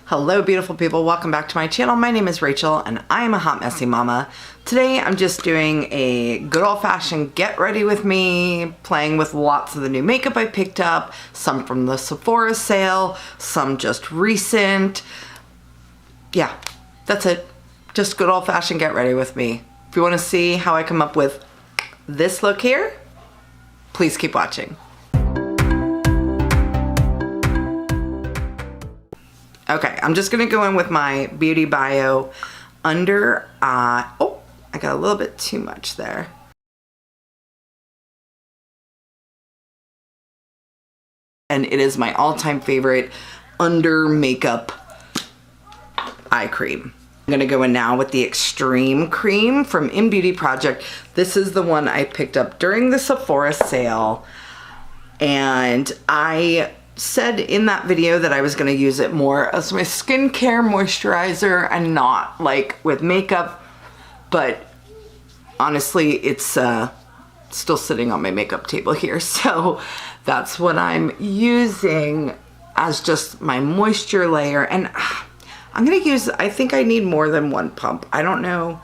Hello beautiful people, welcome back to my channel. My name is Rachel and I'm a hot messy mama. Today I'm just doing a good old-fashioned get ready with me, playing with lots of the new makeup I picked up, some from the Sephora sale, some just recent. Yeah, that's it. Just good old-fashioned get ready with me. If you want to see how I come up with this look here, please keep watching. Okay, I'm just gonna go in with my BEAUTYBIO under eye. Oh, I got a little bit too much there. And it is my all-time favorite under makeup eye cream. I'm gonna go in now with the Extreme Cream from In Beauty Project. This is the one I picked up during the Sephora sale. And I said in that video that I was going to use it more as my skincare moisturizer and not like with makeup, but honestly it's still sitting on my makeup table here, so that's what I'm using as just my moisture layer. And I'm gonna use, I think I need more than one pump. I don't know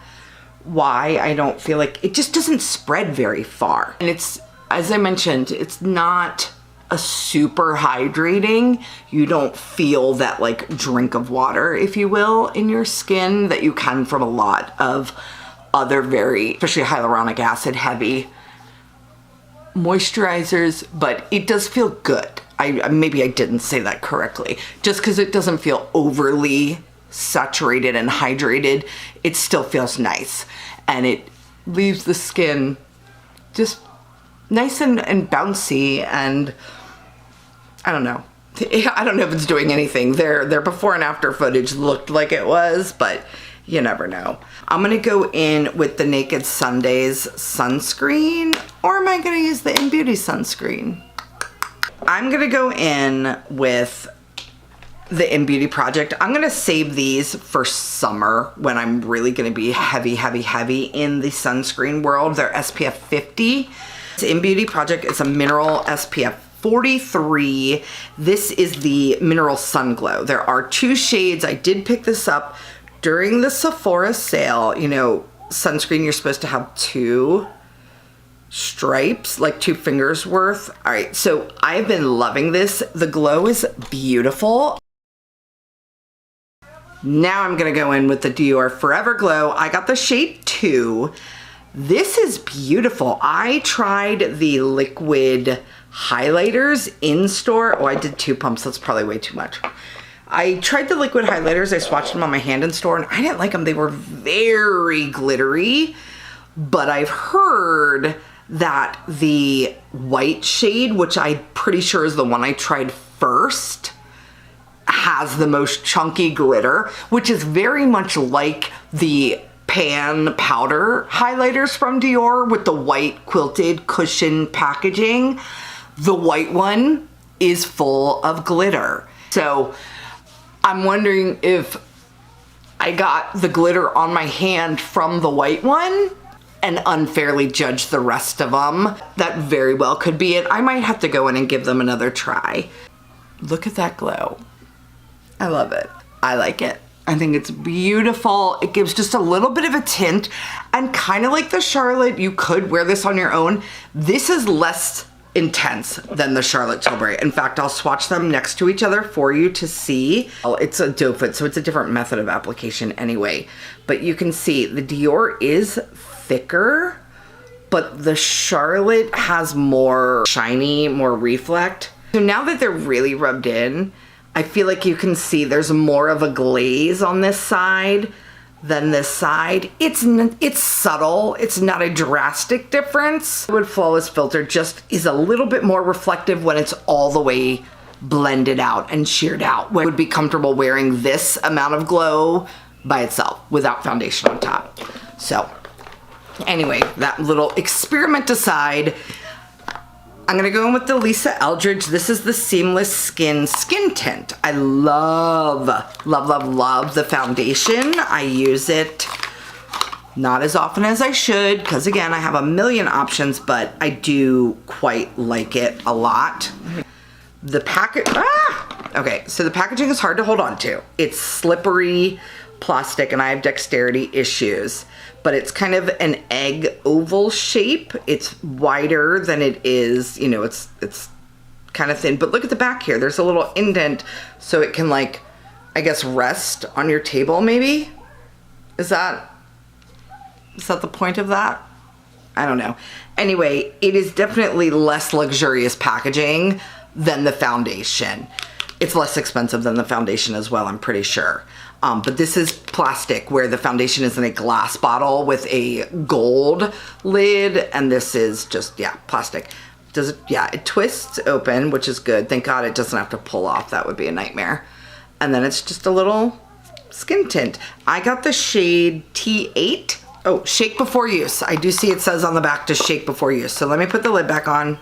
why. I don't feel like it just doesn't spread very far, and it's, as I mentioned, it's not a super hydrating. You don't feel that like drink of water, if you will, in your skin that you can from a lot of other very, especially hyaluronic acid heavy moisturizers, but it does feel good. Maybe I didn't say that correctly. Just because it doesn't feel overly saturated and hydrated, it still feels nice. And it leaves the skin just nice and bouncy, and I don't know. I don't know if it's doing anything. Their before and after footage looked like it was, but you never know. I'm gonna go in with the Naked Sundays sunscreen, or am I gonna use the In Beauty sunscreen? I'm gonna go in with the In Beauty Project. I'm gonna save these for summer when I'm really gonna be heavy in the sunscreen world. They're SPF 50. The In Beauty Project is a mineral SPF 43. This is the Mineral Sun Glow. There are two shades. I did pick this up during the Sephora sale. You know, sunscreen, you're supposed to have two stripes, like 2 fingers worth. All right, so I've been loving this. The glow is beautiful. Now I'm gonna go in with the DIOR Forever Glow. I got the shade 2. This is beautiful. I tried the liquid highlighters in store. Oh, I did 2 pumps. That's probably way too much. I tried the liquid highlighters. I swatched them on my hand in store and I didn't like them. They were very glittery, but I've heard that the white shade, which I'm pretty sure is the one I tried first, has the most chunky glitter, which is very much like the pan powder highlighters from DIOR with the white quilted cushion packaging. The white one is full of glitter. So I'm wondering if I got the glitter on my hand from the white one and unfairly judged the rest of them. That very well could be it. I might have to go in and give them another try. Look at that glow. I love it. I like it. I think it's beautiful. It gives just a little bit of a tint, and kind of like the Charlotte, you could wear this on your own. This is less intense than the Charlotte Tilbury. In fact, I'll swatch them next to each other for you to see. It's a doe foot, so it's a different method of application anyway. But you can see the DIOR is thicker, but the Charlotte has more shiny, more reflect. So now that they're really rubbed in, I feel like you can see there's more of a glaze on this side than this side. It's subtle. It's not a drastic difference. Liquid Flawless Filter just is a little bit more reflective when it's all the way blended out and sheared out. I would be comfortable wearing this amount of glow by itself without foundation on top. So anyway, that little experiment aside, I'm gonna go in with the Lisa Eldridge. This is the Seamless Skin Tint. I love the foundation. I use it not as often as I should, because again, I have a million options, but I do quite like it a lot. The packet, Okay, so the packaging is hard to hold on to. It's slippery plastic and I have dexterity issues, but it's kind of an egg oval shape. It's wider than it is, you know, it's kind of thin, but look at the back here. There's a little indent so it can, like, I guess rest on your table maybe? Is that the point of that? I don't know. Anyway, it is definitely less luxurious packaging than the foundation. It's less expensive than the foundation as well, I'm pretty sure. But this is plastic where the foundation is in a glass bottle with a gold lid, and this is just, yeah, plastic. Does it? Yeah, it twists open, which is good. Thank God it doesn't have to pull off. That would be a nightmare. And then it's just a little skin tint. I got the shade T8. Oh, shake before use. I do see it says on the back to shake before use. So let me put the lid back on.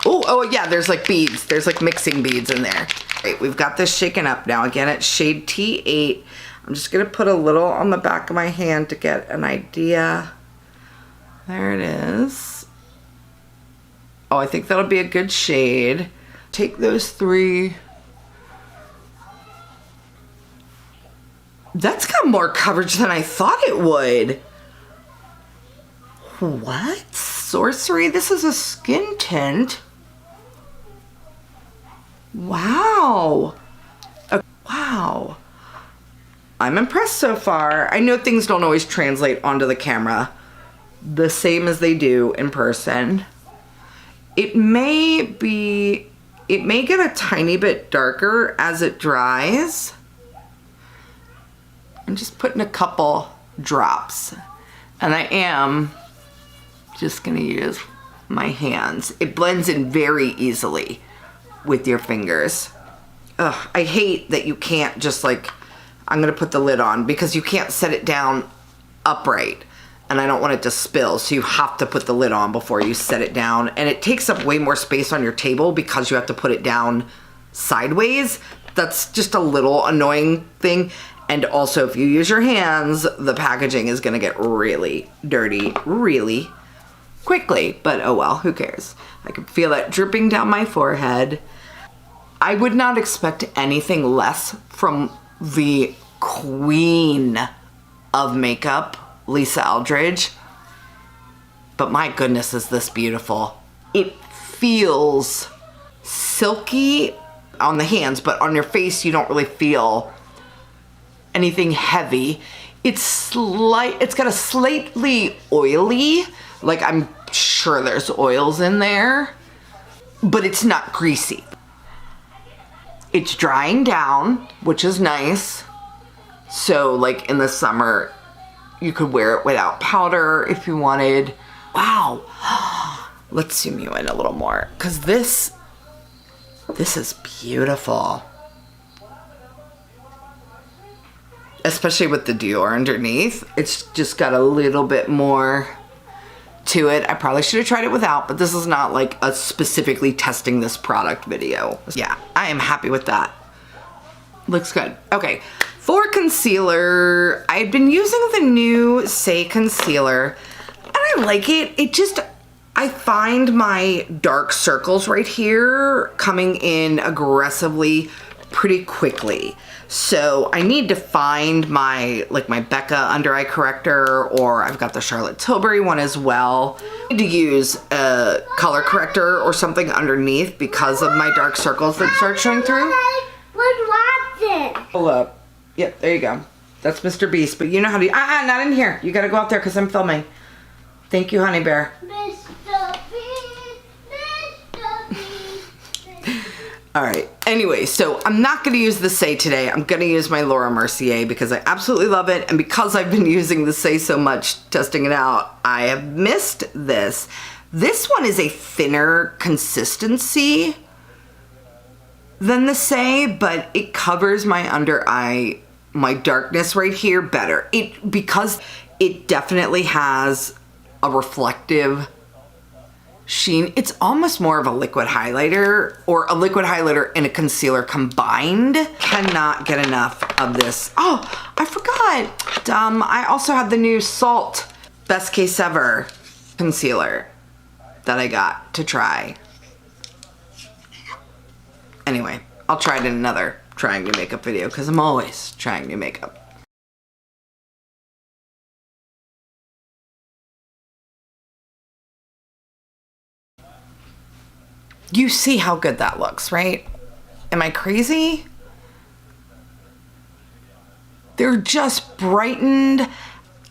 Oh yeah, there's like beads. There's like mixing beads in there. Right, we've got this shaken up now. Again, it's shade T8. I'm just gonna put a little on the back of my hand to get an idea. There it is. Oh, I think that'll be a good shade. Take those 3. That's got more coverage than I thought it would. What? Sorcery? This is a skin tint. Wow. Wow. I'm impressed so far. I know things don't always translate onto the camera the same as they do in person. It may get a tiny bit darker as it dries. I'm just putting a couple drops, and I am just gonna use my hands. It blends in very easily with your fingers. Ugh, I hate that you can't just like, I'm gonna put the lid on because you can't set it down upright, and I don't want it to spill, so you have to put the lid on before you set it down, and it takes up way more space on your table because you have to put it down sideways. That's just a little annoying thing. And also, if you use your hands, the packaging is gonna get really dirty really quickly, but oh well, who cares? I can feel it dripping down my forehead. I would not expect anything less from the queen of makeup, Lisa Eldridge, but my goodness, is this beautiful. It feels silky on the hands, but on your face, you don't really feel anything heavy. It's got a slightly oily, like I'm sure there's oils in there, but it's not greasy. It's drying down, which is nice. So like in the summer, you could wear it without powder if you wanted. Wow. Let's zoom you in a little more, because this is beautiful. Especially with the DIOR underneath. It's just got a little bit more to it. I probably should have tried it without, but this is not like a specifically testing this product video. Yeah, I am happy with that. Looks good. Okay, for concealer, I've been using the new SAIE concealer, and I like it. I find my dark circles right here coming in aggressively pretty quickly. So I need to find my Becca under eye corrector, or I've got the Charlotte Tilbury one as well. I need to use a color corrector or something underneath because of my dark circles that start showing through. Hold up. Yep, there you go. That's Mr. Beast, but you know how to, not in here. You gotta go out there because I'm filming. Thank you, honey bear. All right, anyway, so I'm not gonna use the SAIE today. I'm gonna use my Laura Mercier because I absolutely love it, and because I've been using the SAIE so much, testing it out, I have missed this. This one is a thinner consistency than the SAIE, but it covers my under eye, my darkness right here better. Because it definitely has a reflective sheen. It's almost more of a liquid highlighter, or a liquid highlighter and a concealer combined. Cannot get enough of this. Oh, I forgot. I also have the new Salt Best Case Ever concealer that I got to try. Anyway, I'll try it in another trying new makeup video because I'm always trying new makeup. You see how good that looks, right? Am I crazy? They're just brightened.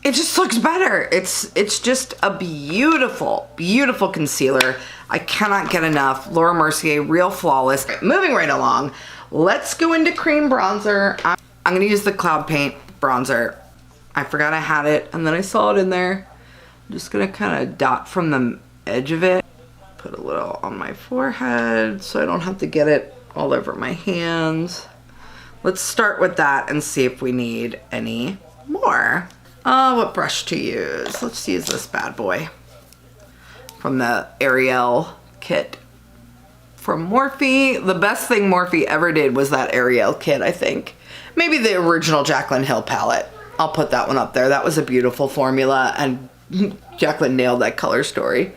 It just looks better. It's just a beautiful, beautiful concealer. I cannot get enough. Laura Mercier, Real Flawless. Moving right along, let's go into cream bronzer. I'm gonna use the Cloud Paint bronzer. I forgot I had it and then I saw it in there. I'm just gonna kind of dot from the edge of it. Put a little on my forehead so I don't have to get it all over my hands. Let's start with that and see if we need any more. What brush to use? Let's use this bad boy from the Ariel kit from Morphe. The best thing Morphe ever did was that Ariel kit, I think. Maybe the original Jaclyn Hill palette. I'll put that one up there. That was a beautiful formula and Jaclyn nailed that color story.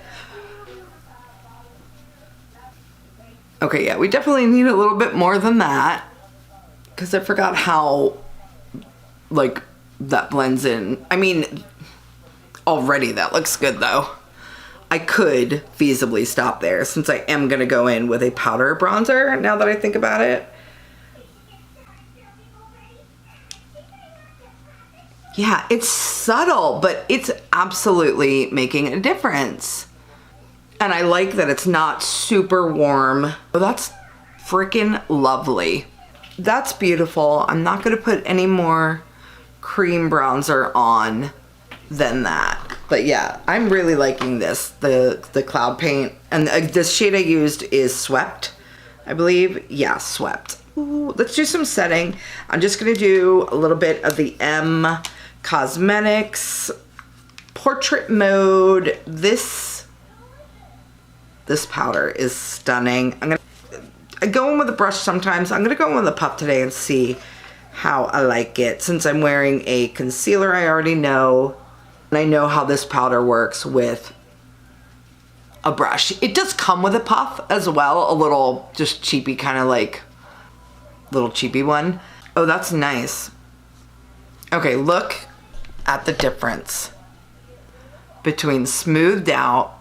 Okay, yeah, we definitely need a little bit more than that because I forgot how, like, that blends in. I mean, already that looks good though. I could feasibly stop there since I am gonna go in with a powder bronzer now that I think about it. Yeah, it's subtle, but it's absolutely making a difference. And I like that it's not super warm. Oh, that's freaking lovely. That's beautiful. I'm not gonna put any more cream bronzer on than that. But yeah, I'm really liking this, the Cloud Paint. And this shade I used is Swept, I believe. Yeah, Swept. Ooh, let's do some setting. I'm just gonna do a little bit of the M Cosmetics Portrait Mode. This powder is stunning. I go in with a brush sometimes. I'm gonna go in with a puff today and see how I like it. Since I'm wearing a concealer I already know, and I know how this powder works with a brush. It does come with a puff as well, a little just cheapy kind of like little cheapy one. Oh, that's nice. Okay, look at the difference between smoothed out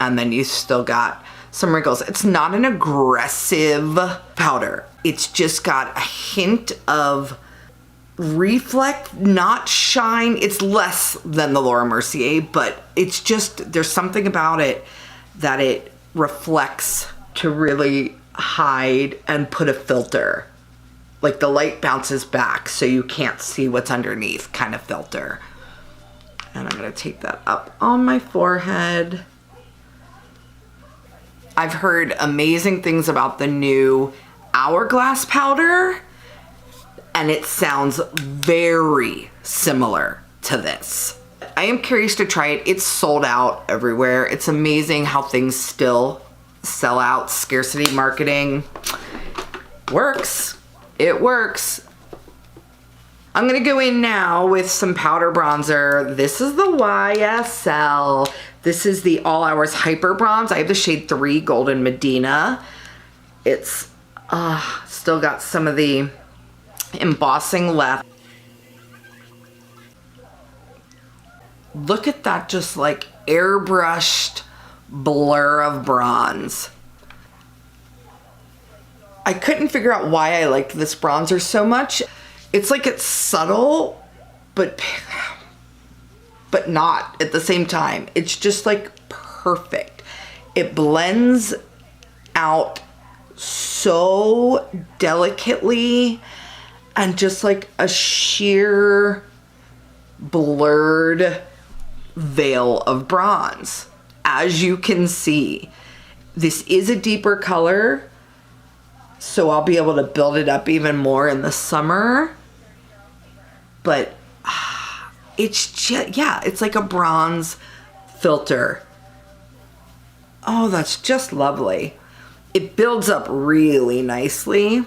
and then you still got some wrinkles. It's not an aggressive powder. It's just got a hint of reflect, not shine. It's less than the Laura Mercier, but it's just, there's something about it that it reflects to really hide and put a filter. Like the light bounces back so you can't see what's underneath kind of filter. And I'm gonna take that up on my forehead. I've heard amazing things about the new Hourglass powder, and it sounds very similar to this. I am curious to try it. It's sold out everywhere. It's amazing how things still sell out. Scarcity marketing works. It works. I'm gonna go in now with some powder bronzer. This is the YSL. This is the All Hours Hyper Bronze. I have the shade 3 Golden Medina. It's still got some of the embossing left. Look at that, just like airbrushed blur of bronze. I couldn't figure out why I liked this bronzer so much. It's like it's subtle, but not at the same time. It's just like perfect. It blends out so delicately and just like a sheer blurred veil of bronze. As you can see, this is a deeper color, so I'll be able to build it up even more in the summer. But it's just, yeah, it's like a bronze filter. Oh, that's just lovely. It builds up really nicely.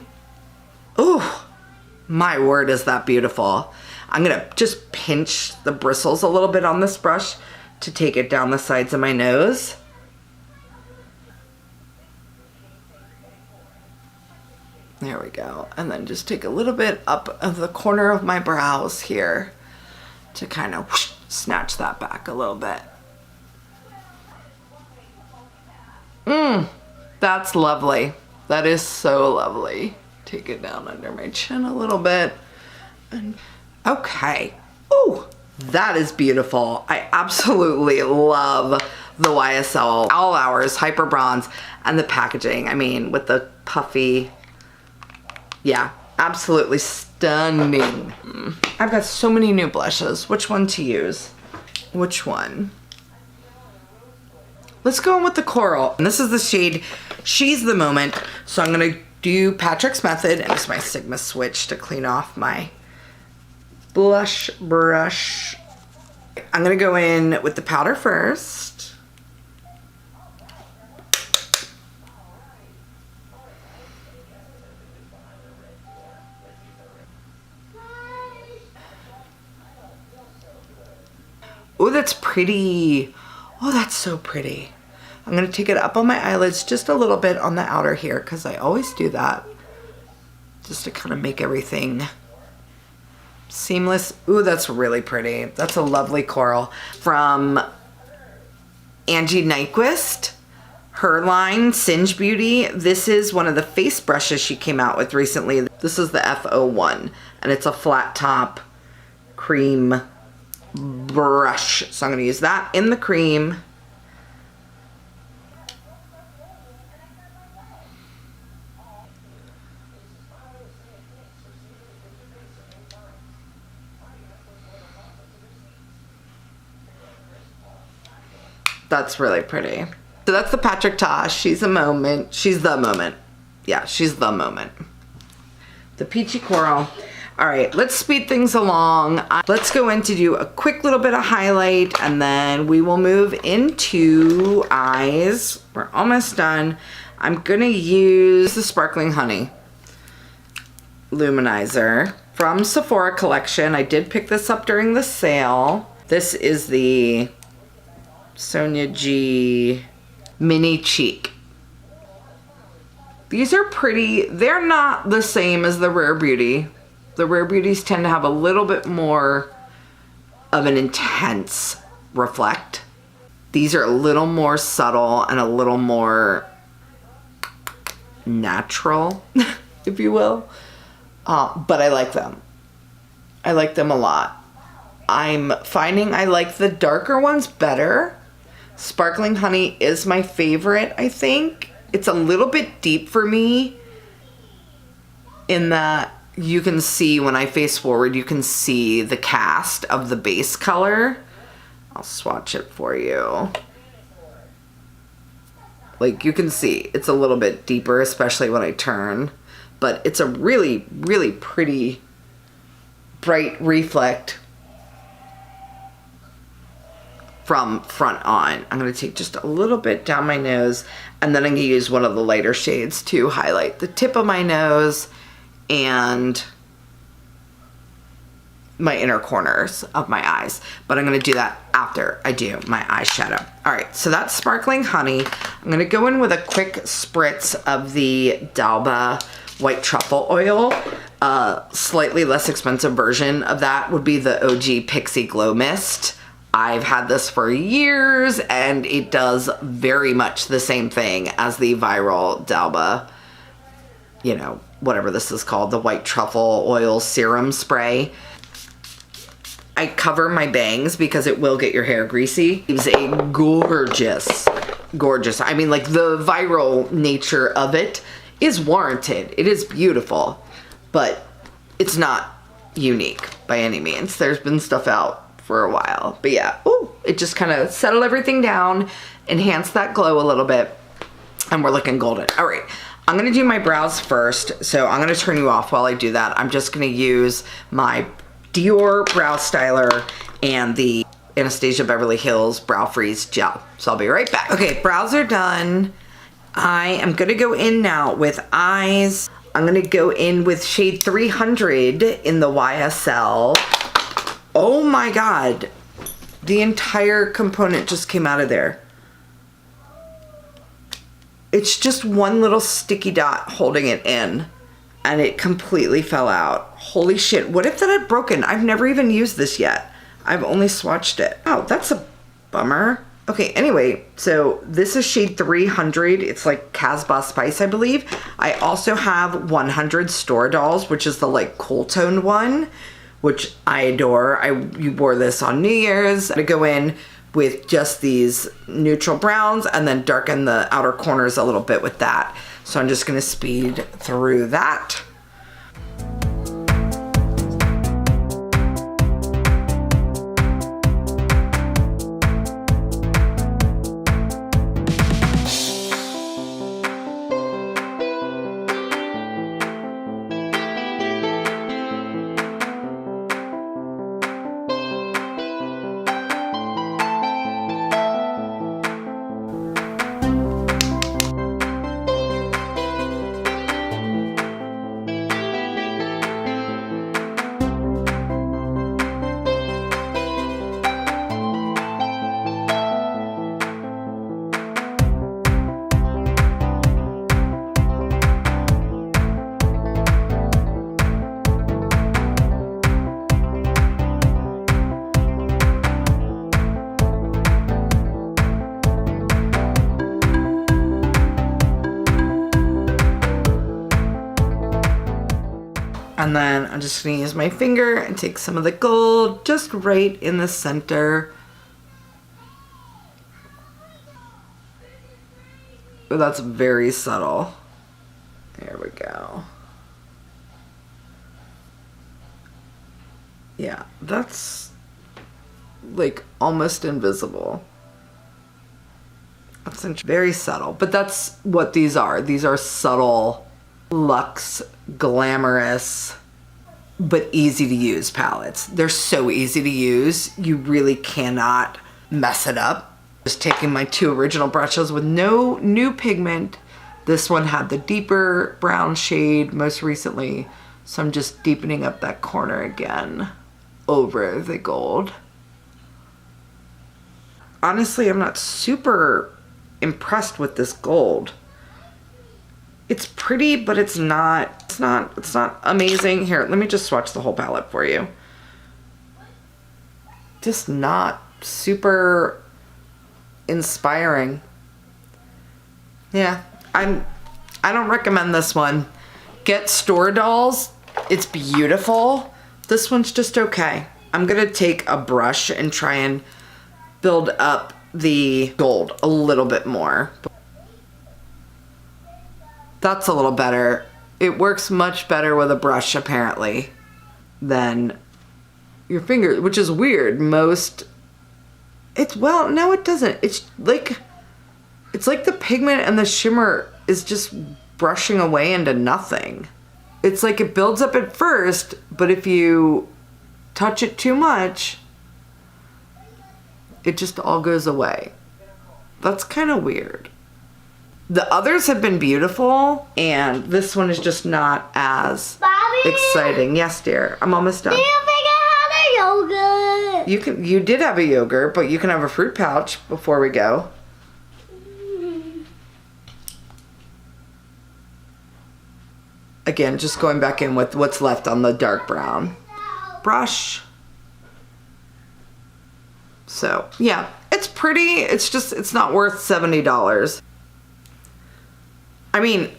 Oh, my word, is that beautiful. I'm gonna just pinch the bristles a little bit on this brush to take it down the sides of my nose. we go. And then just take a little bit up of the corner of my brows here to kind of whoosh, snatch that back a little bit. That's lovely. That is so lovely. Take it down under my chin a little bit. And okay. Ooh, that is beautiful. I absolutely love the YSL All Hours Hyper Bronze and the packaging. I mean, with the puffy, yeah, absolutely stunning. I've got so many new blushes. Which one to use? Which one? Let's go in with the coral. And this is the shade She's the Moment. So I'm gonna do Patrick's Method and use my Sigma switch to clean off my blush brush. I'm gonna go in with the powder first. Oh, that's pretty. Oh, that's so pretty. I'm gonna take it up on my eyelids just a little bit on the outer here because I always do that just to kind of make everything seamless. Ooh, that's really pretty. That's a lovely coral from Angie Nyquist, her line Singe Beauty. This is one of the face brushes she came out with recently. This is the F01 and it's a flat top cream brush. So I'm gonna use that in the cream. That's really pretty. So that's the Patrick Tosh. She's the moment. She's the moment. Yeah, she's the moment. The peachy coral. All right, let's speed things along. Let's go in to do a quick little bit of highlight and then we will move into eyes. We're almost done. I'm gonna use the Sparkling Honey Luminizer from Sephora collection. I did pick this up during the sale. This is the Sonia G Mini Cheek. These are pretty. They're not the same as the Rare Beauty. The Rare Beauties tend to have a little bit more of an intense reflect. These are a little more subtle and a little more natural, if you will. But I like them. I like them a lot. I'm finding I like the darker ones better. Sparkling Honey is my favorite, I think. It's a little bit deep for me in that you can see when I face forward, you can see the cast of the base color. I'll swatch it for you. Like you can see it's a little bit deeper, especially when I turn, but it's a really, really pretty bright reflect from front on. I'm gonna take just a little bit down my nose and then I'm gonna use one of the lighter shades to highlight the tip of my nose and my inner corners of my eyes. But I'm gonna do that after I do my eyeshadow. All right, so that's Sparkling Honey. I'm gonna go in with a quick spritz of the D'Alba White Truffle Oil. Slightly less expensive version of that would be the OG Pixie Glow Mist. I've had this for years and it does very much the same thing as the viral D'Alba, you know, whatever this is called, the White Truffle Oil Serum Spray. I cover my bangs because it will get your hair greasy. It's a gorgeous, gorgeous, I mean like the viral nature of it is warranted. It is beautiful, but it's not unique by any means. There's been stuff out for a while, but yeah, ooh, it just kind of settled everything down, enhanced that glow a little bit, and we're looking golden. All right, I'm gonna do my brows first, so I'm gonna turn you off while I do that. I'm just gonna use my DIOR Brow Styler and the Anastasia Beverly Hills Brow Freeze Gel. So I'll be right back. Okay, brows are done. I am gonna go in now with eyes. I'm gonna go in with shade 300 in the YSL. Oh my God, the entire component just came out of there. It's just one little sticky dot holding it in. and it completely fell out. Holy shit, what if that had broken? I've never even used this yet. I've only swatched it. Oh, that's a bummer. Okay, anyway, so this is shade 300. It's like Kasbah Spice, I believe. I also have 100 Store Dolls, which is the like cool toned one, which I adore. You wore this on New Year's. I go in with just these neutral browns and then darken the outer corners a little bit with that. So I'm just gonna speed through that. And then I'm just gonna use my finger and take some of the gold just right in the center. Oh, that's very subtle. There we go. Yeah, that's like almost invisible. That's very subtle, but that's what these are. These are subtle, luxe, glamorous, but easy to use palettes. They're so easy to use. You really cannot mess it up. Just taking my two original brushes with no new pigment. This one had the deeper brown shade most recently. So I'm just deepening up that corner again over the gold. Honestly, I'm not super impressed with this gold. It's pretty, but it's not amazing. Here, let me just swatch the whole palette for you. Just not super inspiring. Yeah, I don't recommend this one. Get Store Dolls. It's beautiful. This one's just okay. I'm gonna take a brush and try and build up the gold a little bit more. That's a little better. It works much better with a brush apparently than your finger, which is weird. Well, no, it doesn't. It's like the pigment and the shimmer is just brushing away into nothing. It's like it builds up at first, but if you touch it too much, it just all goes away. That's kind of weird. The others have been beautiful, and this one is just not as exciting. Yes, dear. I'm almost done. Do you think I had a yogurt? You did have a yogurt, but you can have a fruit pouch before we go. Again, just going back in with what's left on the dark brown brush. So, yeah, it's pretty. It's just, it's not worth $70. I mean,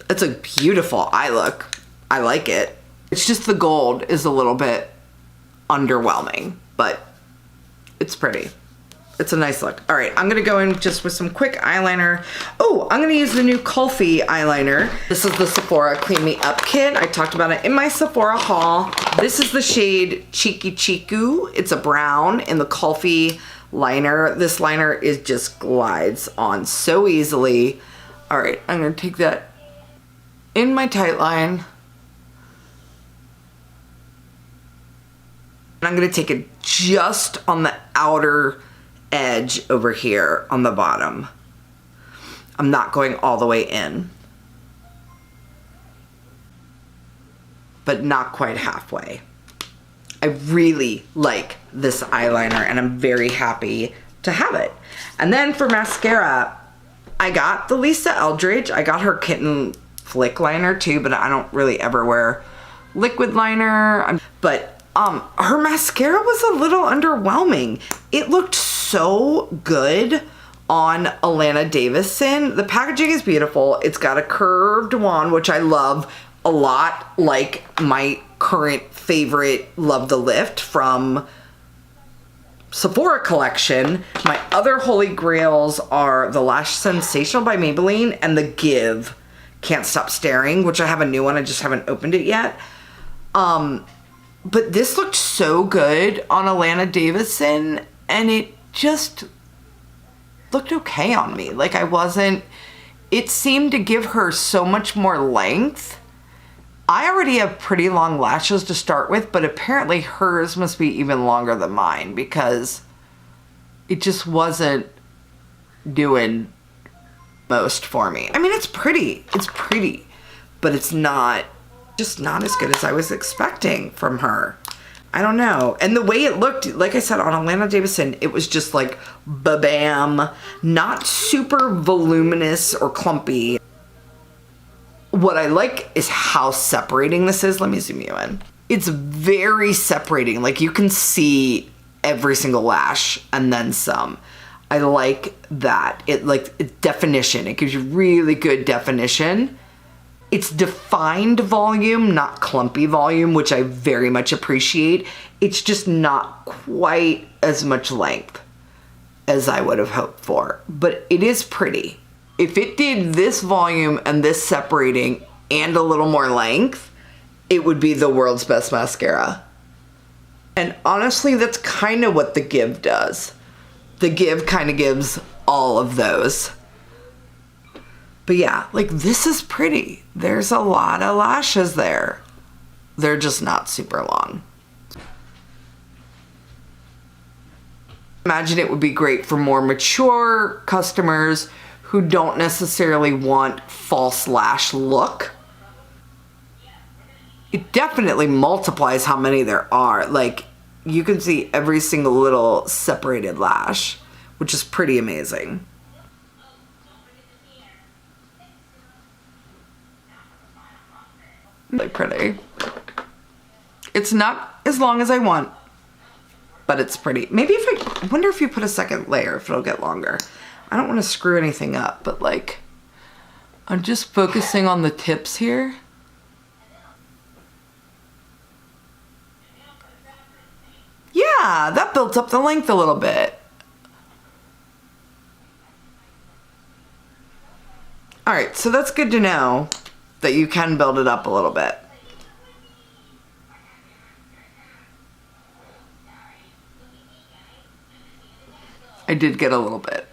it's a beautiful eye look. I like it. It's just the gold is a little bit underwhelming, but it's pretty. It's a nice look. All right, I'm gonna go in just with some quick eyeliner. Oh, I'm gonna use the new KULFI eyeliner. This is the Sephora Clean Me Up Kit. I talked about it in my Sephora haul. This is the shade Chiku. It's a brown in the KULFI liner. This liner just glides on so easily. All right, I'm gonna take that in my tight line. And I'm gonna take it just on the outer edge over here on the bottom. I'm not going all the way in, but not quite halfway. I really like this eyeliner and I'm very happy to have it. And then for mascara, I got the Lisa Eldridge. I got her Kitten flick liner too, but I don't really ever wear liquid liner. But her mascara was a little underwhelming. It looked so good on Alana Davison. The packaging is beautiful. It's got a curved wand, which I love a lot, like my current favorite Love the Lift from Sephora collection. My other holy grails are the Lash Sensational by Maybelline and the Give Can't Stop Staring, which I have a new one. I just haven't opened it yet. But this looked so good on Alana Davison, and it just looked okay on me. Like it seemed to give her so much more length. I already have pretty long lashes to start with, but apparently hers must be even longer than mine because it just wasn't doing most for me. I mean, it's pretty, but it's just not as good as I was expecting from her. I don't know. And the way it looked, like I said, on Alana Davison, it was just like ba-bam, not super voluminous or clumpy. What I like is how separating this is. Let me zoom you in. It's very separating. Like you can see every single lash and then some. I like that. It's definition. It gives you really good definition. It's defined volume, not clumpy volume, which I very much appreciate. It's just not quite as much length as I would have hoped for, but it is pretty. If it did this volume and this separating and a little more length, it would be the world's best mascara. And honestly, that's kind of what the Give does. The Give kind of gives all of those. But yeah, like this is pretty. There's a lot of lashes there. They're just not super long. Imagine it would be great for more mature customers who don't necessarily want false lash look. It definitely multiplies how many there are. Like you can see every single little separated lash, which is pretty amazing. Really pretty. It's not as long as I want, but it's pretty. Maybe I wonder if you put a second layer, if it'll get longer. I don't want to screw anything up, but like, I'm just focusing on the tips here. Yeah, that built up the length a little bit. All right, so that's good to know that you can build it up a little bit. I did get a little bit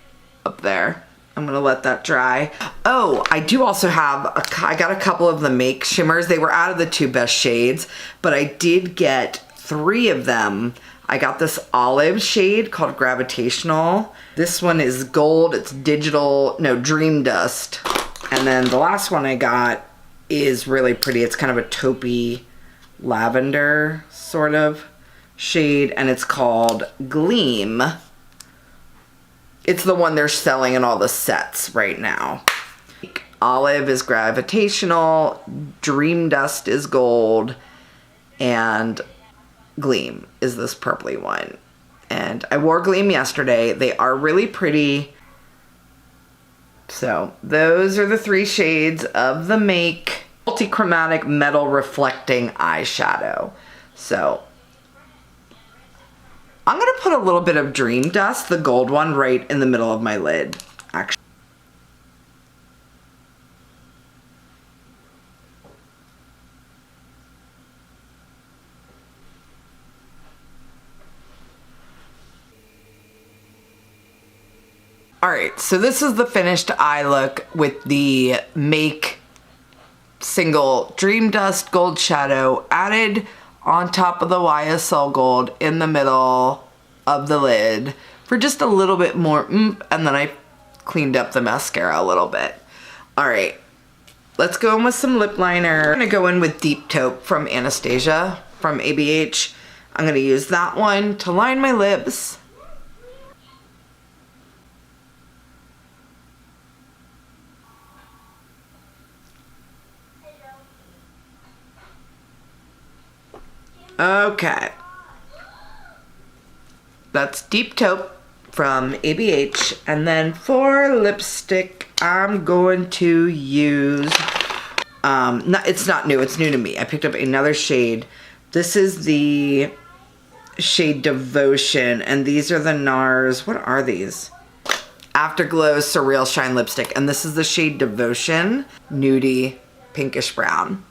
up there. I'm gonna let that dry. Oh, I do also have, I got a couple of the Make shimmers. They were out of the 2 best shades, but I did get 3 of them. I got this olive shade called Gravitational. This one is gold, it's digital, no, Dream Dust. And then the last one I got is really pretty. It's kind of a taupey lavender sort of shade, and it's called Gleam. It's the one they're selling in all the sets right now. Olive is Gravitational, Dream Dust is gold, and Gleam is this purpley one. And I wore Gleam yesterday. They are really pretty. So those are the 3 shades of the Make Multi-Chromatic Metal Reflecting Eyeshadow. So I'm gonna put a little bit of Dream Dust, the gold one, right in the middle of my lid, actually. All right, so this is the finished eye look with the Make single Dream Dust Gold Shadow added on top of the YSL Gold in the middle of the lid for just a little bit more and then I cleaned up the mascara a little bit. All right, let's go in with some lip liner. I'm gonna go in with Deep Taupe from Anastasia from ABH. I'm gonna use that one to line my lips. Okay. That's Deep Taupe from ABH. And then for lipstick, I'm going to use, it's not new, it's new to me. I picked up another shade. This is the shade Devotion, and these are the NARS, what are these? Afterglow Surreal Shine Lipstick, and this is the shade Devotion, nudie, pinkish brown.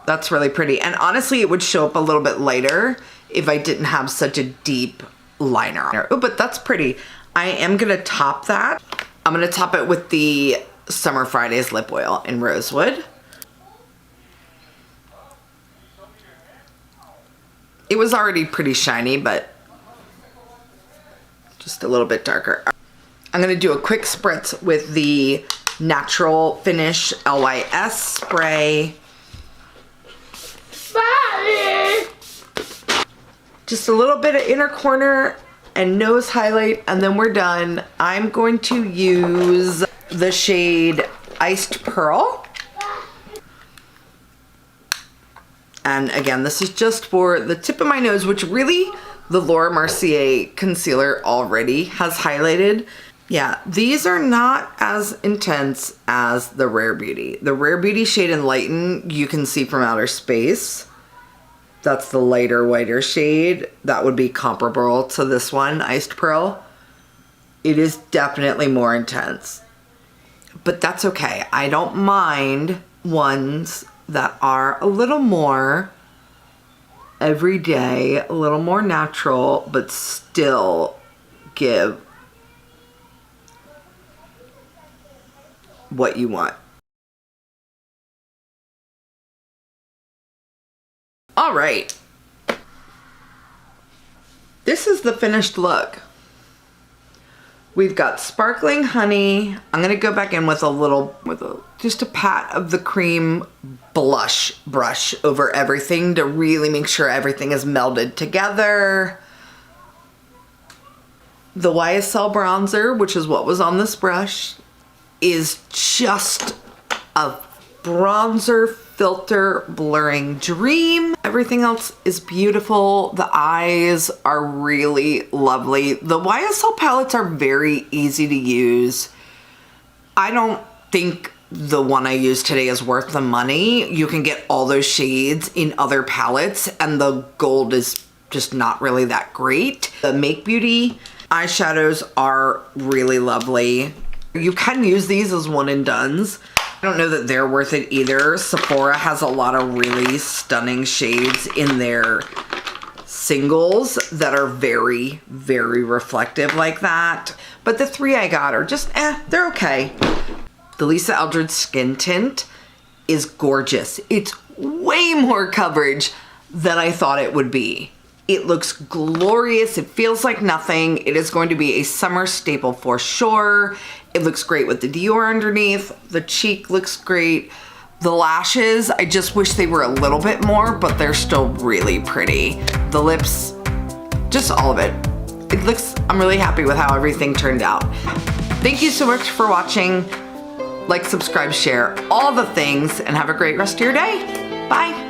That's really pretty. And honestly, it would show up a little bit lighter if I didn't have such a deep liner. Oh, but that's pretty. I am gonna top that. I'm gonna top it with the Summer Fridays lip oil in Rosewood. It was already pretty shiny, but just a little bit darker. I'm gonna do a quick spritz with the Natural Finish LYS spray. Just a little bit of inner corner and nose highlight, and then we're done. I'm going to use the shade Iced Pearl. And again, this is just for the tip of my nose, which really the Laura Mercier concealer already has highlighted. Yeah, these are not as intense as the Rare Beauty. The Rare Beauty shade Enlighten, you can see from outer space. That's the lighter, whiter shade. That would be comparable to this one, Iced Pearl. It is definitely more intense. But that's okay. I don't mind ones that are a little more everyday, a little more natural, but still give what you want. All right. This is the finished look. We've got Sparkling Honey. I'm gonna go back in with just a pat of the cream blush brush over everything to really make sure everything is melded together. The YSL bronzer, which is what was on this brush, is just a bronzer filter blurring dream. Everything else is beautiful. The eyes are really lovely. The YSL palettes are very easy to use. I don't think the one I used today is worth the money. You can get all those shades in other palettes, and the gold is just not really that great. The Make Beauty eyeshadows are really lovely. You can use these as one and dones. I don't know that they're worth it either. Sephora has a lot of really stunning shades in their singles that are very, very reflective like that. But the three I got are just, they're okay. The Lisa Eldridge Skin Tint is gorgeous. It's way more coverage than I thought it would be. It looks glorious. It feels like nothing. It is going to be a summer staple for sure. It looks great with the DIOR underneath. The cheek looks great. The lashes, I just wish they were a little bit more, but they're still really pretty. The lips, just all of it. It looks, I'm really happy with how everything turned out. Thank you so much for watching. Like, subscribe, share, all the things, and have a great rest of your day. Bye.